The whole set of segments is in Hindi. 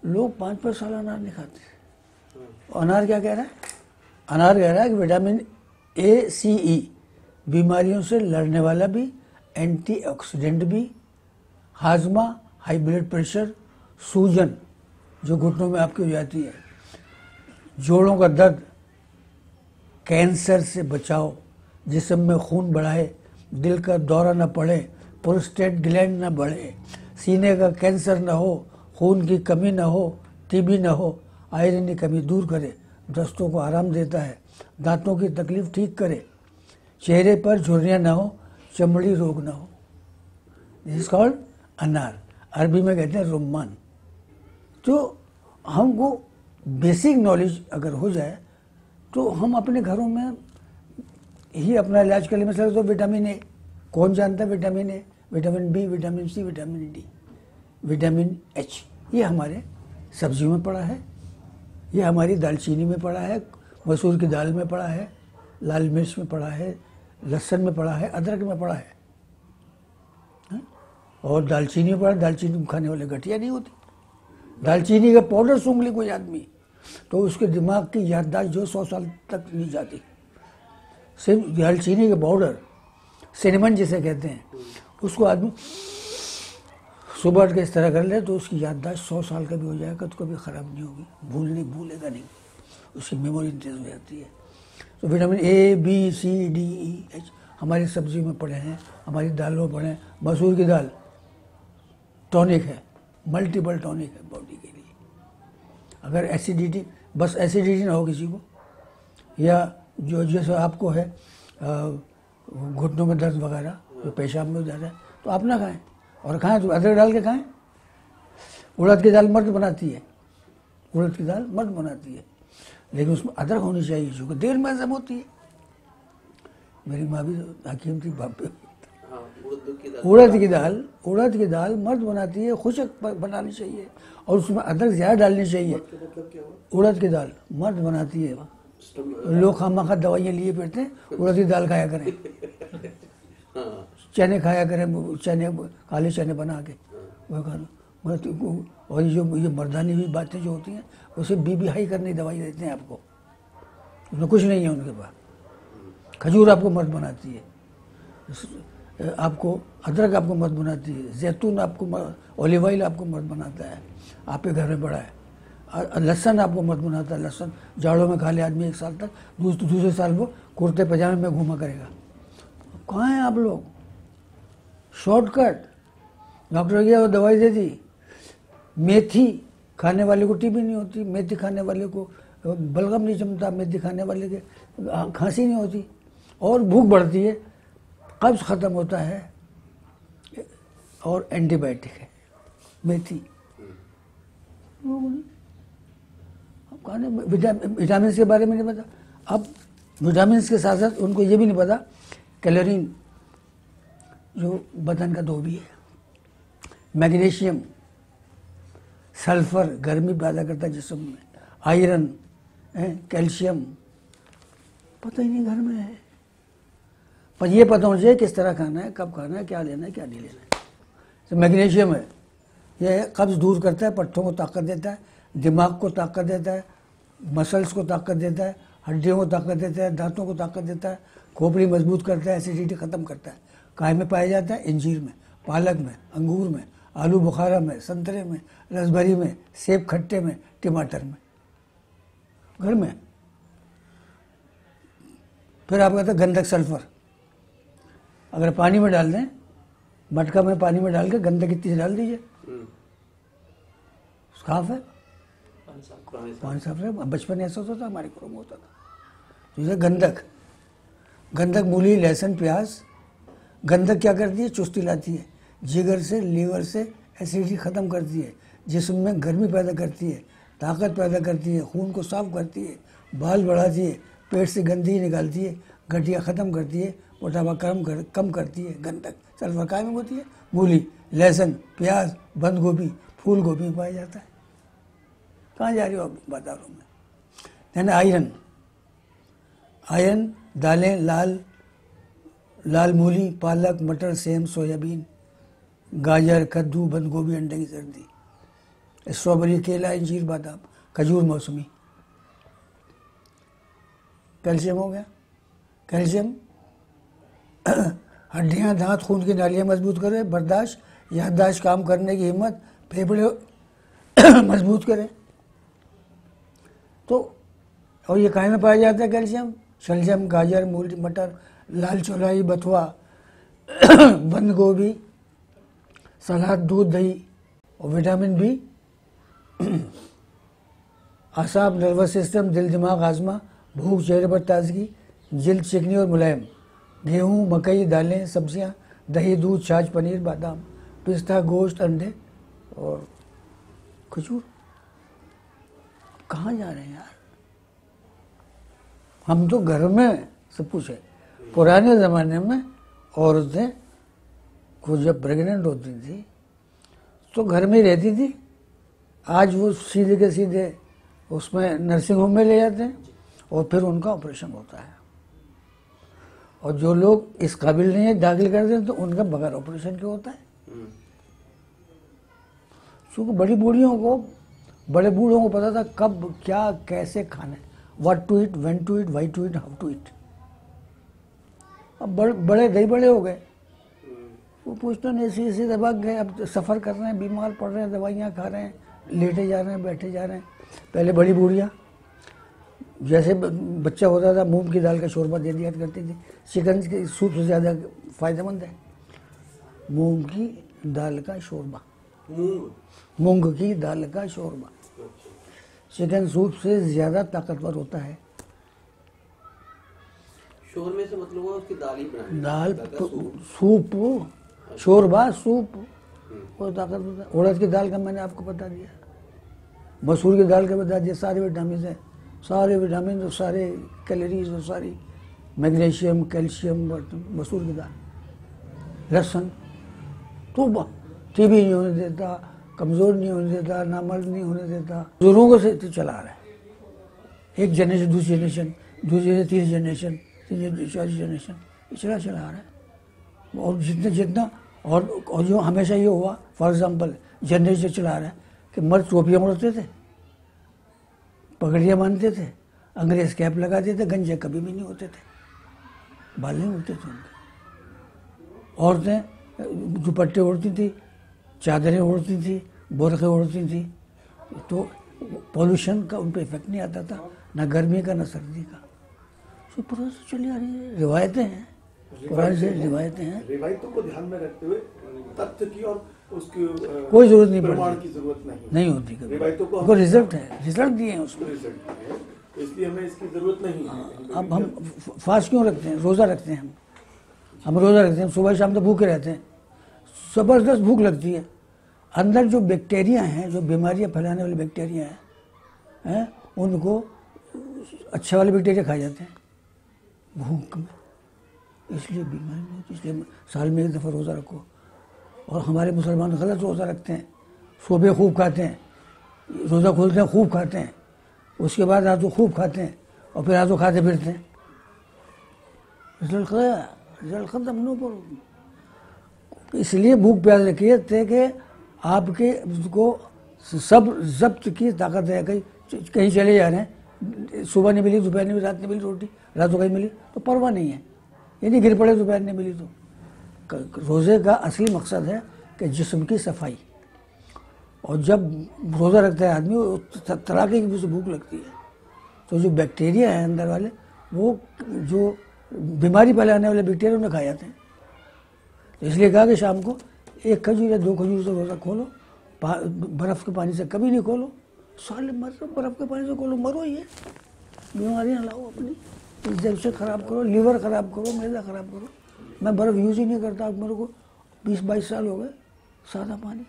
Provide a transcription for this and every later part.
लोग 5-5 साल अनार नहीं खाते। अनार क्या कह रहा है? अनार कह रहा है कि विटामिन ए, सी, ई बीमारियों से लड़ने वाला भी, एंटीऑक्सीडेंट भी, हाजमा, हाई ब्लड प्रेशर, सूजन जो घुटनों में आपकी हो जाती है, जोड़ों का दर्द, कैंसर से बचाव, जिस्म में खून बढ़ाए, दिल का दौरा न पड़े, प्रोस्टेट ग्लैंड न बढ़े, सीने का कैंसर न हो, खून की कमी न हो, टीबी न हो, आयरन की कमी दूर करे, दस्तों को आराम देता है, दांतों की तकलीफ ठीक करे, चेहरे पर झुर्रियाँ न हो, चमड़ी रोग न हो। दिस इज कॉल्ड अनार, अरबी में कहते हैं रुम्मान। तो हमको बेसिक नॉलेज अगर हो जाए तो हम अपने घरों में ही अपना इलाज कर ले। मतलब तो विटामिन ए, कौन जानता है vitamin A, vitamin B, vitamin C, vitamin D, vitamin H, ये हमारे सब्जियों में पड़ा है, ये हमारी दालचीनी में पड़ा है, मसूर की दाल में पड़ा है, लाल मिर्च में पड़ा है, लहसुन में पड़ा है, अदरक में पड़ा है, और दालचीनी में पड़ा। दालचीनी खाने वाले गठिया नहीं होती। दालचीनी का पाउडर सूंघ ले कोई आदमी तो उसके दिमाग की याददाश्त जो 100 साल तक नहीं जाती। सिर्फ दालचीनी का पाउडर, सिनेमन जिसे कहते हैं, उसको आदमी सुबह उठ के इस तरह कर ले तो उसकी याददाश्त 100 साल का भी हो जाएगा तो कभी ख़राब नहीं होगी, भूलेगा नहीं, उसकी मेमोरी तेज हो जाती है। तो vitamin A, B, C, D, E, H हमारी सब्जी में पड़े हैं, हमारी दालों में पड़े हैं। मसूर की दाल टॉनिक है, मल्टीपल टॉनिक है बॉडी के लिए। अगर एसिडिटी, बस एसिडिटी ना हो किसी को, या जो जैसे आपको है घुटनों में दर्द वगैरह, जो पेशाब में हो जाता है, तो आप ना खाएं, और खाएं तो अदरक डाल के खाएं। उड़द की दाल मर्द बनाती है, उड़द की दाल मर्द बनाती है, लेकिन उसमें अदरक होनी चाहिए जो कि देर में हजम होती है। मेरी माँ भी हकीम थी, बाप भी। उड़द की दाल मर्द बनाती है, खुशक बनानी चाहिए, और उसमें अदरक ज़्यादा डालनी चाहिए। उड़द की दाल मर्द बनाती है। लोग खामा खा दवाइयाँ लिए फिरते हैं, उड़द की दाल खाया करें, चने खाया करें, चने काले चने बना के वो खाना। और ये मर्दानी हुई बातें जो होती हैं उसे बीबी हाई करने की दवाई देते हैं आपको, उसमें कुछ नहीं है उनके पास। खजूर आपको मर्द बनाती है, आपको अदरक आपको मर्द बनाती है, जैतून आपको, ऑलिव ऑयल आपको मर्द बनाता है, आपके घर में पड़ा है। लहसुन आपको मर्द बनाता है, लहसुन जाड़ों में खा ले आदमी 1 साल तक, दूसरे साल वो कुर्ते पजामे में घूमा करेगा। कहाँ हैं आप लोग? शॉर्टकट, डॉक्टर गया वो दवाई दे दी। मेथी खाने वाले को टीबी नहीं होती, मेथी खाने वाले को बलगम नहीं जमता, मेथी खाने वाले के खांसी नहीं होती, और भूख बढ़ती है, कब्ज ख़त्म होता है, और एंटीबायोटिक है मेथी। विटामिन के बारे में नहीं पता। अब विटामिन के साथ साथ उनको ये भी नहीं पता कैलोरीन जो बदन का धोबी है, मैग्नीशियम, सल्फर गर्मी पैदा करता है जिस्म में, आयरन, कैल्शियम, पता ही नहीं घर में है। पर ये पता होना चाहिए किस तरह खाना है, कब खाना है, क्या लेना है, क्या नहीं लेना है। तो मैग्नीशियम है, यह कब्ज़ दूर करता है, पट्टों को ताकत देता है, दिमाग को ताकत देता है, मसल्स को ताकत देता है, हड्डियों को ताकत देता है, दांतों को ताकत देता है, खोपड़ी मजबूत करता है, एसिडिटी ख़त्म करता है। काय में पाया जाता है? इंजीर में, पालक में, अंगूर में, आलू बुखारा में, संतरे में, रसभरी में, सेब खट्टे में, टमाटर में, घर में। फिर आप कहते हैं गंधक, सल्फर, अगर पानी में डाल दें, मटका में पानी में डाल के गंधक इतनी से डाल दीजिए, साफ है, पानी साफ है। बचपन ऐसा होता था, हमारे घरों में होता था। तो गंधक, गंधक मूली, लहसुन, प्याज। गंधक क्या करती है? चुस्ती लाती है, जिगर से, लीवर से एसिडिटी ख़त्म करती है, जिस्म में गर्मी पैदा करती है, ताकत पैदा करती है, खून को साफ करती है, बाल बढ़ाती है, पेट से गंदगी निकालती है, गठिया ख़त्म करती है, मोटापा कम करती है। गंधक सल्फर काय में होती है? मूली, लहसुन, प्याज, बंद गोभी, फूल गोभी में पाया जाता है। कहाँ जा रही हो आप बाजारों में? यानी आयरन, आयरन दालें, लाल मूली, पालक, मटर, सेम, सोयाबीन, गाजर, कद्दू, बंद गोभी, अंडे की सब्जी, स्ट्रॉबेरी, केला, अंजीर, बादाम, खजूर, मौसमी। कैल्शियम हो गया। कैल्शियम हड्डियां, दांत, खून की नालियां मजबूत करे, बर्दाश्त, याददाश्त, काम करने की हिम्मत, फेफड़े मजबूत करे। तो और ये कहाँ में पाया जाता है कैल्शियम? शलजम, गाजर, मूली, मटर, लाल चौलाई, बथुआ, बंद गोभी, सलाद, दूध, दही। और विटामिन बी आसाब, नर्वस सिस्टम, दिल, दिमाग, आजमा, भूख, चेहरे पर ताजगी, जिल्द चिकनी और मुलायम। गेहूँ, मकई, दालें, सब्जियां, दही, दूध, छाछ, पनीर, बादाम, पिस्ता, गोश्त, अंडे और खजूर। कहाँ जा रहे हैं यार? हम तो घर में सब कुछ है। पुराने ज़माने में औरतें को जब प्रेग्नेंट होती थी तो घर में रहती थी। आज वो सीधे के सीधे उसमें नर्सिंग होम में ले जाते हैं और फिर उनका ऑपरेशन होता है। और जो लोग इस काबिल नहीं है दाखिल कर दें तो उनका बगैर ऑपरेशन के होता है। क्योंकि बड़े बूढ़ों को पता था कब क्या कैसे खाना है, what to eat, when to eat, why to eat, how to eat. अब बड़े हो गए, वो पूछते नहीं, ऐसे दबा गए। अब सफ़र कर रहे हैं, बीमार पड़ रहे हैं, दवाइयाँ खा रहे हैं, लेटे जा रहे हैं, बैठे जा रहे हैं। पहले बड़ी बूढ़ियाँ जैसे बच्चा होता था मूंग की दाल का शोरबा दे दिया करती थी। चिकन के सूप से ज़्यादा फ़ायदेमंद है मूंग की दाल का शोरबा। मूंग की दाल का शोरबा चिकन सूप से ज़्यादा ताकतवर होता है। शोरबे से मतलब उसकी दाल ही बनानी, दाल सूप, शोरबा सूप वो ताकतवर है। उड़द की दाल का मैंने आपको बता दिया, मसूर की दाल का बता दिया। सारे विटामिन हैं, सारे विटामिन और सारे कैलोरीज और सारी मैग्नीशियम, कैल्शियम, मसूर की दाल। लहसुन तो टीबी नहीं होने देता, कमज़ोर नहीं होने देता, नामर्द नहीं होने देता। बुजुर्गों से तो चला रहा है, एक जनरेशन दूसरी जनरेशन, तीसरी जनरेशन, चौथी जनरेशन, चला रहा है। और जितना और जो हमेशा ये हुआ, फॉर एग्जांपल जनरेशन चला रहा है कि मर्द टोपियाँ ओढ़ते थे, पगड़ियाँ बांधते थे, अंग्रेज कैप लगाते थे, गंजे कभी भी नहीं होते थे, बाल नहीं होते थे उनके। औरतें दुपट्टे ओढ़ती थी, चादरें ओढ़ती थी, बुरखे ओढ़ती थी। तो पॉल्यूशन का उन पर इफेक्ट नहीं आता था, ना गर्मी का ना सर्दी का। तो पुराने से चली आ रही है, रिवायतें हैं, पुरानी से रिवायतें हैं। रिवायतों को ध्यान में रखते हुए तथ्य की और उसकी कोई जरूरत नहीं प्रमाण पड़ती, की जरूरत नहीं होती। रिवायतों को रिजल्ट है, रिजल्ट दिए हैं उसको, इसलिए हमें इसकी जरूरत नहीं है। अब हम फास्ट क्यों रखते हैं? रोज़ा रखते हैं हम रोज़ा रखते हैं, सुबह शाम तो भूखे रहते हैं, ज़बरदस्त भूख लगती है। अंदर जो बैक्टीरिया हैं, जो बीमारियां फैलाने वाले बैक्टीरिया हैं, उनको अच्छे वाले बैक्टीरिया खा जाते हैं भूख में, इसलिए बीमारी नहीं होती। इसलिए साल में एक दफ़ा रोज़ा रखो। और हमारे मुसलमान गलत रोज़ा रखते हैं, सुबह खूब खाते हैं, रोज़ा खोलते हैं खूब खाते हैं, उसके बाद रात को खूब खाते हैं और फिर रात को खाते फिरते हैं। रिजल्ट ख़त्म नो प्रॉब्लम। इसलिए भूख प्यास रखिए थे कि आपके को सब जब्त की ताकत है। कहीं चले जा रहे हैं, सुबह नहीं मिली, दोपहर नहीं मिली, रात नहीं मिली रोटी, रात को कहीं मिली तो परवाह नहीं है, ये नहीं गिर पड़े दोपहर नहीं मिली तो। रोज़े का असली मकसद है कि जिस्म की सफाई। और जब रोज़ा रखता है आदमी, तड़ाके की उसे भूख लगती है, तो जो बैक्टीरिया है अंदर वाले, वो जो बीमारी फैलाने वाले बैक्टीरिया उन्हें खा जाते हैं। तो इसलिए कहा कि शाम को एक खजूर या 2 खजूर से रोज़ा खोलो, बर्फ़ के पानी से कभी नहीं खोलो। साले मरो, बर्फ़ के पानी से खोलो, मरो, ये बीमारियाँ लाओ अपनी, डाइजेशन ख़राब करो, लीवर ख़राब करो, मैदा ख़राब करो। मैं बर्फ़ यूज़ ही नहीं करता, मेरे को 20-22 साल हो गए। सादा पानी,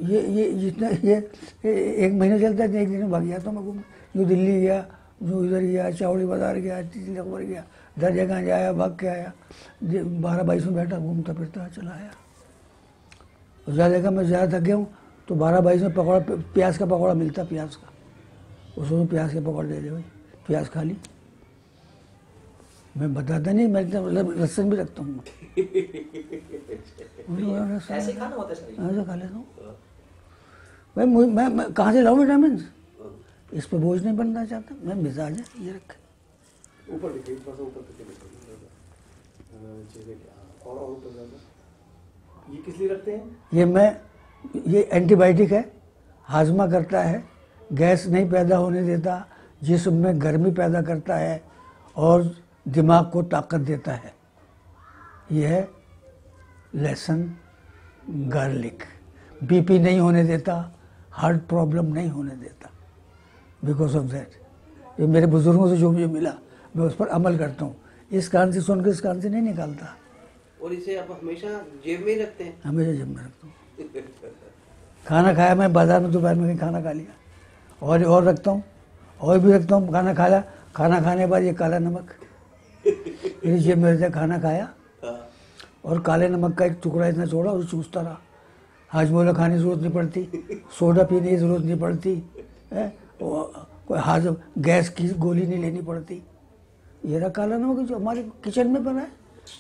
ये जितना ये 1 महीने चलता है, 1 दिन में भाग जाता हूँ मैं घूमने। जो दिल्ली गया, जो इधर गया, चावड़ी बाज़ार गया, तितली अकबर गया, दर जगह जाया, भाग के आया, 12-22 में बैठा, घूमता फिरता चला आया। और ज़्यादा जगह मैं ज़्यादा थक गया हूँ तो 12-22 में पकौड़ा, प्याज का पकौड़ा मिलता, प्याज का, उसमें प्याज के पकौड़े दे दे भाई, प्याज खा ली। मैं बताता नहीं, मैं मतलब लहसुन भी रखता हूँ। ऐसे खाना होता है सर? ऐसे खा लेता हूँ भाई। मैं कहाँ से लाऊं विटामिन? इस पर बोझ नहीं बनना चाहता मैं। मिजाज है ये रखे। ऊपर देखिए, थोड़ा सा ऊपर करके देखिए। चीजें क्या और ऊपर ज्यादा। ये किस लिए रखते हैं? ये एंटीबायोटिक है, हाजमा करता है, गैस नहीं पैदा होने देता, जिस्म में गर्मी पैदा करता है और दिमाग को ताकत देता है। ये है लहसुन, गार्लिक। बीपी नहीं होने देता, हार्ट प्रॉब्लम नहीं होने देता। बिकॉज ऑफ दैट ये मेरे बुजुर्गों से जो मुझे मिला मैं उस पर अमल करता हूँ। इस कान से सुन के इस कान से नहीं निकालता। और इसे आप हमेशा जेब में ही रखते हैं? हमेशा जेब में रखता हूँ। खाना खाया मैं बाजार में, दोपहर में कहीं खाना खा लिया और रखता हूँ, और भी रखता हूँ। खाना खाया, खाना खाने के बाद ये काला नमक मेरी जेब में रहता है। खाना खाया और काले नमक का एक टुकड़ा इतना छोड़ा और चूसता रहा। हाजमोला खाने की जरूरत नहीं पड़ती, सोडा पीने की जरूरत नहीं पड़ती है, कोई हाजम गैस की गोली नहीं लेनी पड़ती। ये रहा काला नमक जो हमारे किचन में बना है,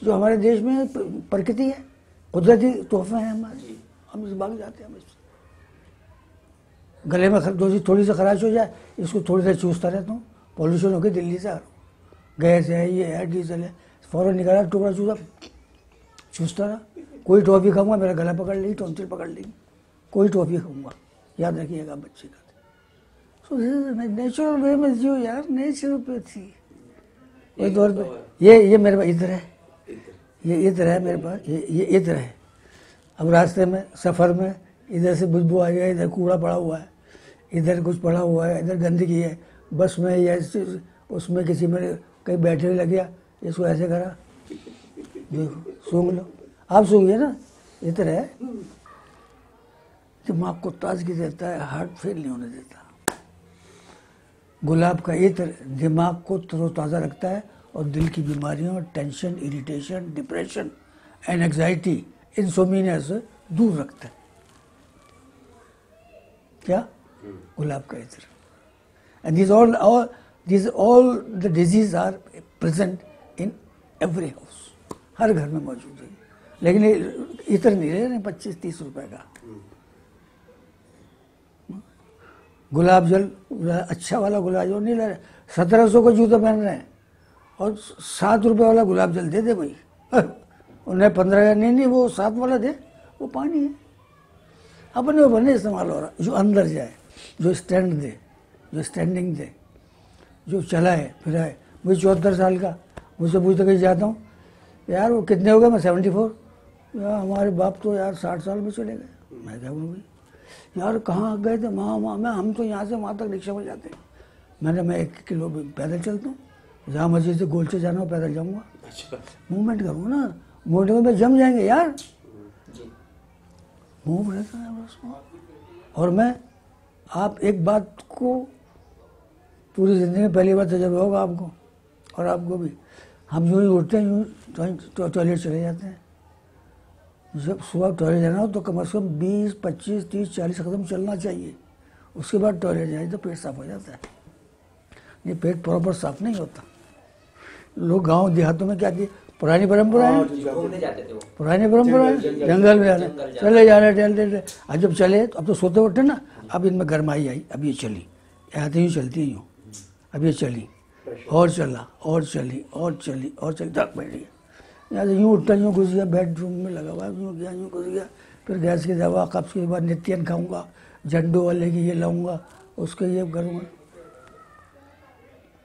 जो हमारे देश में प्रकृति है, कुदरती तोहफे हैं हमारे। हम इस भाग जाते हैं। हम इससे गले में थोड़ी सी खराश हो जाए, इसको थोड़ी देर चूसता रहता हूँ। पॉल्यूशन होकर दिल्ली से आ रहा हूँ, गैस है, ये है, डीजल है, फौरन निकाला टुकड़ा चूसता रहा। कोई टॉफी खाऊंगा मेरा गला पकड़ लेगी, टॉन्सिल पकड़ लेगी। कोई टॉफी खाऊंगा, याद रखिएगा बच्चे का। सो नेचुरल वे में जियो यार, नेचुरोपैथी। वही तौर पे ये मेरे पास इधर है, ये इधर है मेरे पास, ये इधर है। अब रास्ते में सफ़र में इधर से खुशबू आ गया, इधर कूड़ा पड़ा हुआ है, इधर कुछ पड़ा हुआ है, इधर गंदगी है, बस में या उसमें किसी में कहीं बैठने लग गया, इसको ऐसे करा, देखो सूंघ लो। आप सूंघिए ना, इधर है। दिमाग को ताजगी देता है, हार्ट फेल नहीं होने देता। गुलाब का इत्र दिमाग को तरोताज़ा रखता है और दिल की बीमारियों, tension, irritation, depression and anxiety, insomnia से दूर रखता है। क्या? गुलाब का इत्र। And these all the diseases are present in every house, हर घर में मौजूद है। लेकिन इत्र नहीं ले रहे 25-30 रुपए का। गुलाब जल अच्छा वाला गुलाब जल नहीं ले रहे, 1700 का जूता पहन रहे हैं और 7 रुपए वाला गुलाब जल दे दे भाई। उन्हें 15 नहीं वो 7 वाला दे, वो पानी है। अपने ऊपर नहीं इस्तेमाल हो रहा। जो अंदर जाए, जो स्टैंड दे, जो स्टैंडिंग दे, जो चलाए फिराए। मुझे 74 साल का, मुझसे पूछते कहीं जाता हूँ, यार वो कितने हो गए? मैं 74। यार हमारे बाप तो यार 60 साल में चले गए। मैं क्या बोलूँ भाई, यार कहाँ गए थे? वहाँ हम तो यहाँ से वहाँ तक रिक्शा में जाते हैं। मैं 1 किलो पैदल चलता हूँ, जहाँ मस्जिद से गोलचे जाना हो पैदल जाऊँगा। मूवमेंट करूँगा ना, मूवमेंट में जम जाएंगे यार। मूव रहता है उसमें। और मैं आप एक बात को पूरी ज़िंदगी में पहली बार तजुर्बा होगा आपको और आपको भी। हम यूँ ही उठते हैं, यूँ टॉयलेट चले जाते हैं। जब सुबह टॉयलेट जाना हो तो कम से कम 20, 25, 30, 40 कदम चलना चाहिए। उसके बाद टॉयलेट जाए तो पेट साफ हो जाता है। ये पेट प्रॉपर साफ नहीं होता। लोग गांव देहातों में क्या किए, पुरानी परंपरा है, पुरानी परंपरा है, जंगल में जाना, चले जाना टहलते। अब जब चले तो अब तो सोते उठते ना, अब इनमें गरमाई आई, अब ये चली, आती यूँ चलती यूँ, अब ये चली और चला और चली और चली और चली, थक बैठ गया। यहाँ से यूँ उठता यूँ घुस गया, बेडरूम में लगा हुआ यूँ गया यूँ घुस गया। फिर गैस की दवा, कब्ज़ के बाद नित्यन खाऊंगा, झंडू वाले की ये लाऊंगा, उसके ये करूँगा।